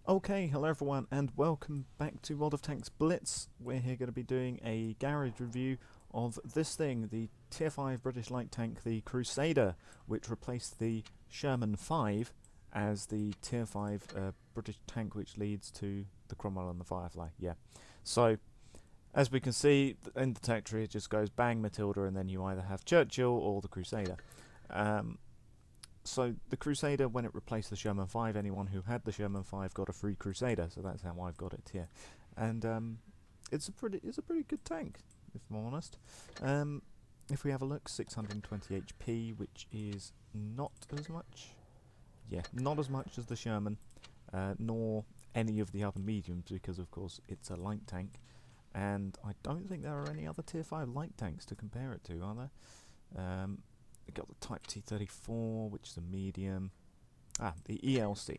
Okay, hello everyone, and welcome back to World of Tanks Blitz. We're here going to be doing a garage review of this thing, the Tier 5 British light tank, the Crusader, which replaced the Sherman 5 as the Tier 5 British tank which leads to the Cromwell and the Firefly. Yeah. So, as we can see, in the tech tree it just goes bang Matilda, and then you either have Churchill or the Crusader. So the Crusader, when it replaced the Sherman 5, anyone who had the Sherman 5 got a free Crusader, so that's how I've got it here. And it's a pretty good tank, if I'm honest. If we have a look, 620 HP, which is not as much. Yeah, not as much as the Sherman, nor any of the other mediums, because of course it's a light tank. And I don't think there are any other Tier 5 light tanks to compare it to, are there? We've got the Type T34, which is a medium. The ELC.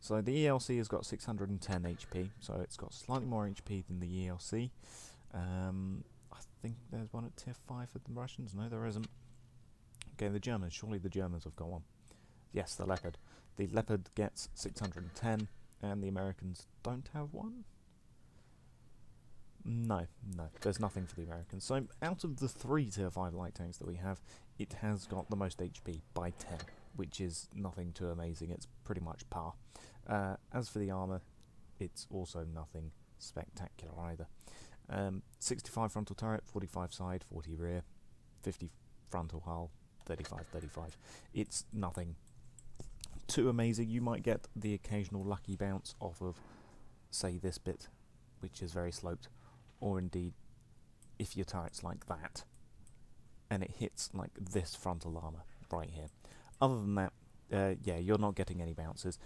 So the ELC has got 610 HP, so it's got slightly more HP than the ELC. I think there's one at Tier 5 for the Russians. No, there isn't. Okay, the Germans. Surely the Germans have got one. Yes, the Leopard. The Leopard gets 610, and the Americans don't have one? No, there's nothing for the Americans. So out of the 3 Tier 5 light tanks that we have, it has got the most HP by 10, which is nothing too amazing. It's pretty much par. As for the armour, it's also nothing spectacular either. 65 frontal turret, 45 side, 40 rear, 50 frontal hull, 35. It's nothing too amazing. You might get the occasional lucky bounce off of, say, this bit, which is very sloped, or indeed if your turret's like that and it hits like this frontal armour right here. Other than that, yeah, you're not getting any bounces.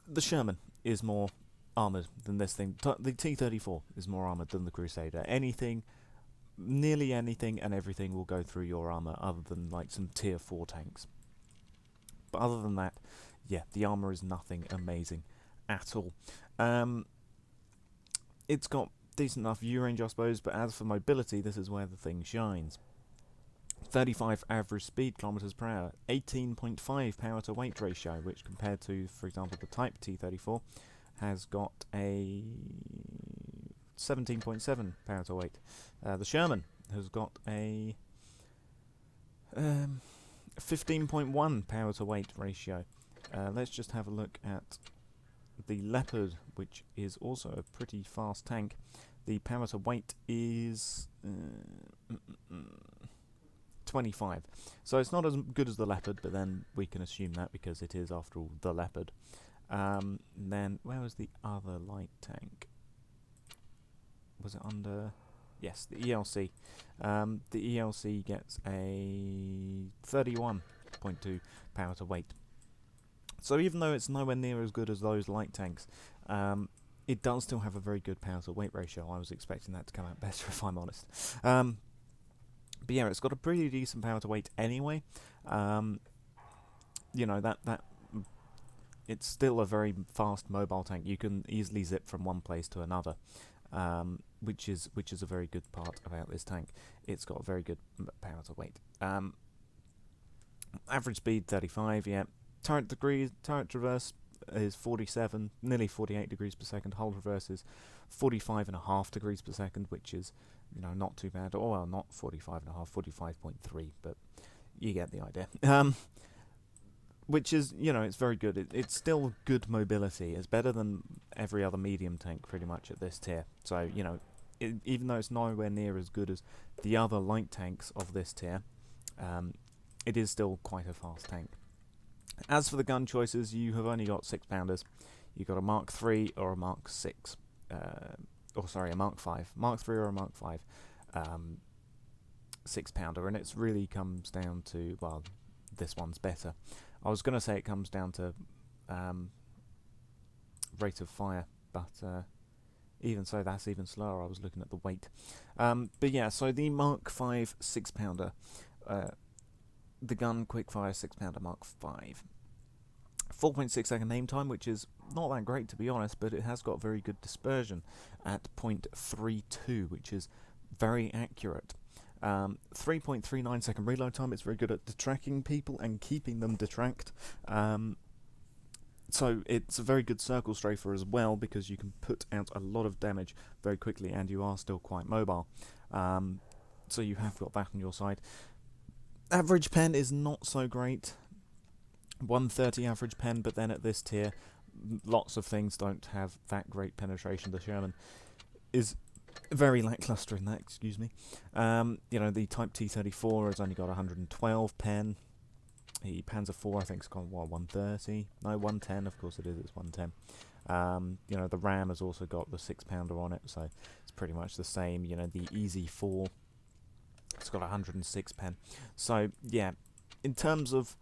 The Sherman is more armoured than this thing. The T34 is more armoured than the Crusader. Nearly anything and everything will go through your armour, other than like some tier 4 tanks. But other than that, yeah, the armour is nothing amazing at all. It's got decent enough view range, I suppose, but as for mobility, this is where the thing shines. 35 average speed kilometers per hour, 18.5 power to weight ratio, which compared to, for example, the Type T34 has got a 17.7 power to weight. The Sherman has got a 15.1 power to weight ratio. Let's just have a look at the Leopard, which is also a pretty fast tank. The power to weight is 25. So it's not as good as the Leopard, but then we can assume that because it is, after all, the Leopard. Then, where was the other light tank? Was it under... Yes, the ELC. The ELC gets a 31.2 power to weight. So even though it's nowhere near as good as those light tanks, it does still have a very good power to weight ratio. I was expecting that to come out better, if I'm honest. But yeah, it's got a pretty decent power to weight anyway. You know, that it's still a very fast mobile tank. You can easily zip from one place to another, which is a very good part about this tank. It's got a very good power to weight. Average speed 35. Yeah. Turret traverse is 47, nearly 48 degrees per second. Hull traverse is 45.5 degrees per second, which is, you know, not too bad. Oh, well, not 45.5, 45.3, but you get the idea. Which is, you know, it's very good. It's still good mobility. It's better than every other medium tank, pretty much, at this tier. So, you know, even though it's nowhere near as good as the other light tanks of this tier, it is still quite a fast tank. As for the gun choices, you have only got 6-pounders. You've got a Mark III or a Mark 6. A Mark 5. Mark III or a Mark 5 6-pounder. And it really comes down to, well, this one's better. I was going to say it comes down to rate of fire, but even so, that's even slower. I was looking at the weight. But yeah, so the Mark 5 6-pounder. The gun quickfire 6-pounder Mark 5. 4.6 second aim time, which is not that great to be honest, but it has got very good dispersion at 0.32, which is very accurate. 3.39 second reload time. It's very good at detracting people and keeping them detract. So it's a very good circle strafer as well, because you can put out a lot of damage very quickly and you are still quite mobile. So you have got that on your side. Average pen is not so great. 130 average pen, but then at this tier, lots of things don't have that great penetration. The Sherman is very lackluster in that, excuse me. The Type T34 has only got 112 pen. The Panzer IV, I think, has got, 130? No, 110, of course it is, it's 110. The Ram has also got the 6-pounder on it, so it's pretty much the same. The Easy 4, it's got 106 pen. So, yeah, in terms of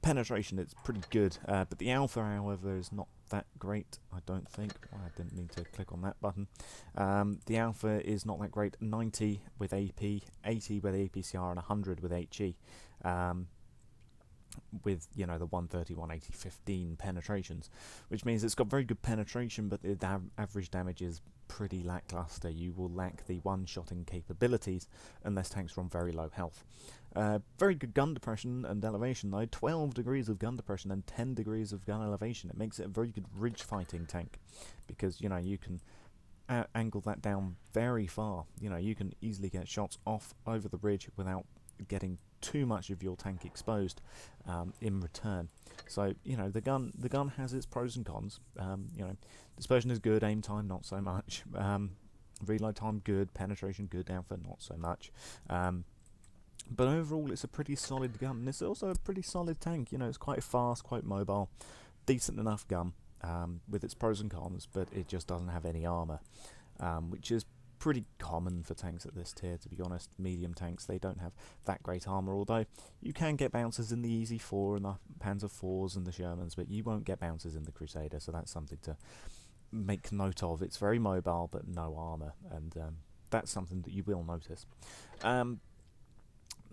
penetration, it's pretty good, but the Alpha, however, is not that great, I don't think. Well, I didn't mean to click on that button. The Alpha is not that great. 90 with AP, 80 with APCR, and 100 with HE. With the 130, 180, 15 penetrations, which means it's got very good penetration, but the average damage is pretty lackluster. You will lack the one-shotting capabilities unless tanks are on very low health. Very good gun depression and elevation though, 12 degrees of gun depression and 10 degrees of gun elevation. It makes it a very good ridge fighting tank, because you can angle that down very far. You can easily get shots off over the ridge without getting too much of your tank exposed in return. So the gun has its pros and cons. Dispersion is good, aim time not so much. Reload time good, penetration good, Alpha not so much. But overall, it's a pretty solid gun, and it's also a pretty solid tank. It's quite fast, quite mobile, decent enough gun with its pros and cons, but it just doesn't have any armor, which is pretty common for tanks at this tier, to be honest. Medium tanks, they don't have that great armor, although you can get bounces in the Easy 4 and the Panzer IVs and the Shermans, but you won't get bounces in the Crusader, so that's something to make note of. It's very mobile, but no armor, and that's something that you will notice.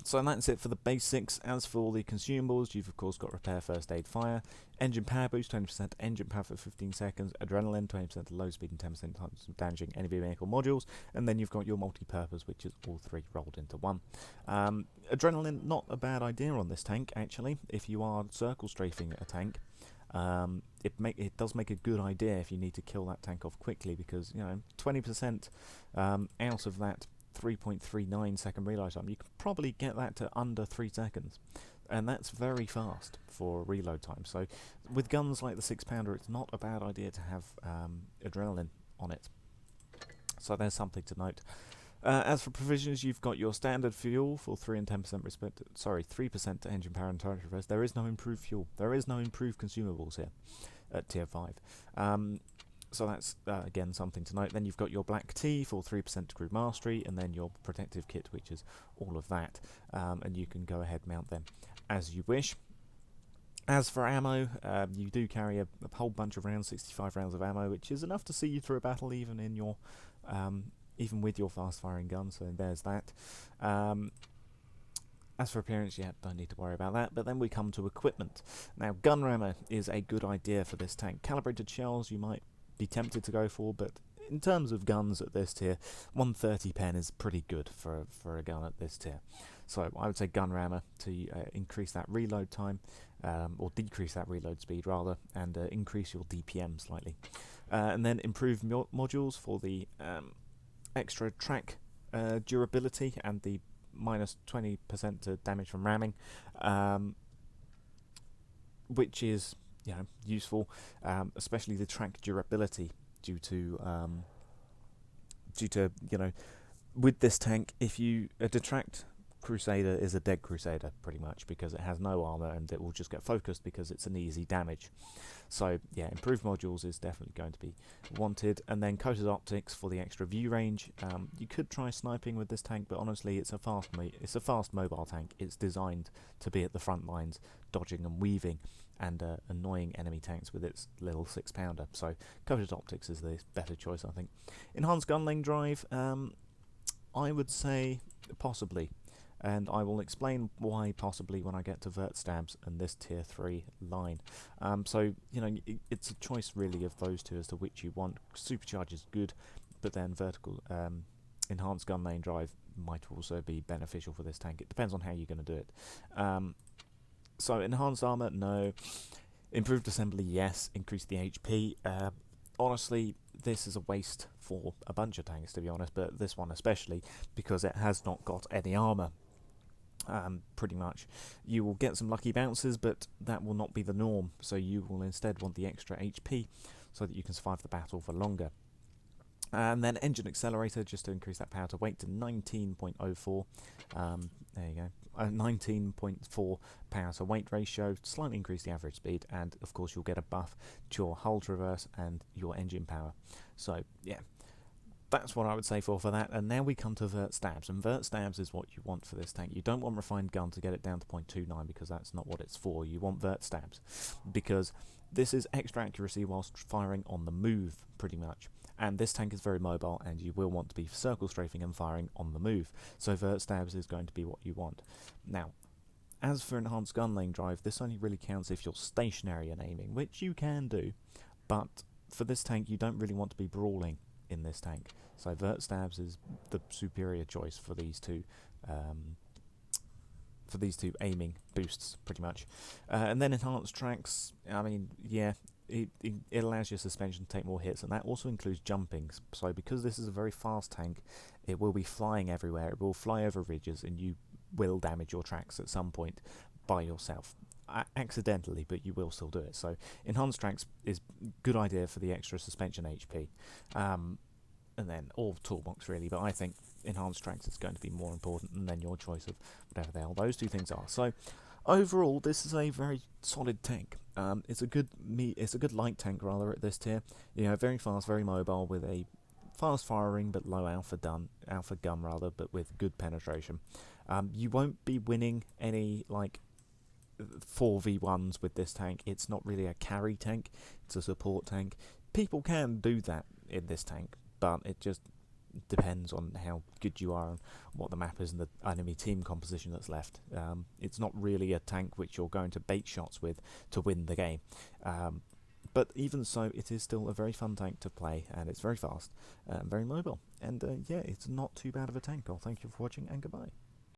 So that's it for the basics. As for all the consumables, you've of course got repair, first aid, fire, engine power boost, 20% engine power for 15 seconds, adrenaline, 20% low speed and 10% times damaging enemy vehicle modules, and then you've got your multi-purpose, which is all three rolled into one. Adrenaline, not a bad idea on this tank, actually, if you are circle strafing a tank. It does make a good idea if you need to kill that tank off quickly, because 20% out of that 3.39 second reload time, you can probably get that to under 3 seconds, and that's very fast for reload time. So with guns like the 6-pounder, it's not a bad idea to have adrenaline on it. So there's something to note. As for provisions, you've got your standard fuel for 3 and 10% 3% to engine power and turret reverse. There is no improved fuel. There is no improved consumables here at tier 5. So that's, again, something to note. Then you've got your black tea for 3% to crew mastery, and then your protective kit, which is all of that. And you can go ahead and mount them as you wish. As for ammo, you do carry a whole bunch of rounds, 65 rounds of ammo, which is enough to see you through a battle, even in your, even with your fast-firing gun. So there's that. As for appearance, yeah, don't need to worry about that. But then we come to equipment. Now, gun rammer is a good idea for this tank. Calibrated shells, you might be tempted to go for, but in terms of guns at this tier, 130 pen is pretty good for a gun at this tier. So I would say gun rammer to increase that reload time, or decrease that reload speed rather, and increase your DPM slightly. And then improve modules for the extra track durability and the minus 20% to damage from ramming, which is useful, especially the track durability due to with this tank, if you a detract Crusader is a dead Crusader pretty much, because it has no armor and it will just get focused because it's an easy damage. So yeah, improved modules is definitely going to be wanted. And then coated optics for the extra view range. You could try sniping with this tank, but honestly it's a fast mobile tank. It's designed to be at the front lines, dodging and weaving and annoying enemy tanks with its little 6-pounder. So coated optics is the better choice, I think. Enhanced gun lane drive, I would say possibly, and I will explain why possibly when I get to vert stabs and this tier 3 line. So it's a choice really of those two as to which you want. Supercharge is good, but then vertical enhanced gun lane drive might also be beneficial for this tank. It depends on how you're going to do it. So enhanced armor, no. Improved assembly, yes. Increase the HP. Honestly, this is a waste for a bunch of tanks, to be honest, but this one especially, because it has not got any armour. Pretty much. You will get some lucky bounces, but that will not be the norm, so you will instead want the extra HP so that you can survive the battle for longer. And then engine accelerator, just to increase that power to weight to 19.04. There you go. 19.4 power to weight ratio, slightly increase the average speed, and of course you'll get a buff to your hull traverse and your engine power. So yeah, that's what I would say for that. And now we come to vert stabs, and vert stabs is what you want for this tank. You don't want refined gun to get it down to 0.29 because that's not what it's for. You want vert stabs because this is extra accuracy whilst firing on the move, pretty much. And this tank is very mobile, and you will want to be circle strafing and firing on the move. So vert stabs is going to be what you want. Now, as for enhanced gun lane drive, this only really counts if you're stationary and aiming, which you can do. But for this tank, you don't really want to be brawling in this tank. So vert stabs is the superior choice for these two. For these two aiming boosts, pretty much. And then enhanced tracks, I mean, yeah, it allows your suspension to take more hits, and that also includes jumping. So because this is a very fast tank, it will be flying everywhere, it will fly over ridges, and you will damage your tracks at some point by yourself. Accidentally, but you will still do it. So enhanced tracks is a good idea for the extra suspension HP. And then, or toolbox really, but I think enhanced tracks is going to be more important, and then your choice of whatever the hell those two things are. So overall, this is a very solid tank. It's a good light tank rather at this tier. You know, very fast, very mobile, with a fast firing but low alpha gun rather, but with good penetration. You won't be winning any like 4v1s with this tank. It's not really a carry tank, it's a support tank. People can do that in this tank, but it just depends on how good you are and what the map is and the enemy team composition that's left. It's not really a tank which you're going to bait shots with to win the game. But even so, it is still a very fun tank to play, and it's very fast, very mobile, and yeah, it's not too bad of a tank. Well, thank you for watching, and goodbye.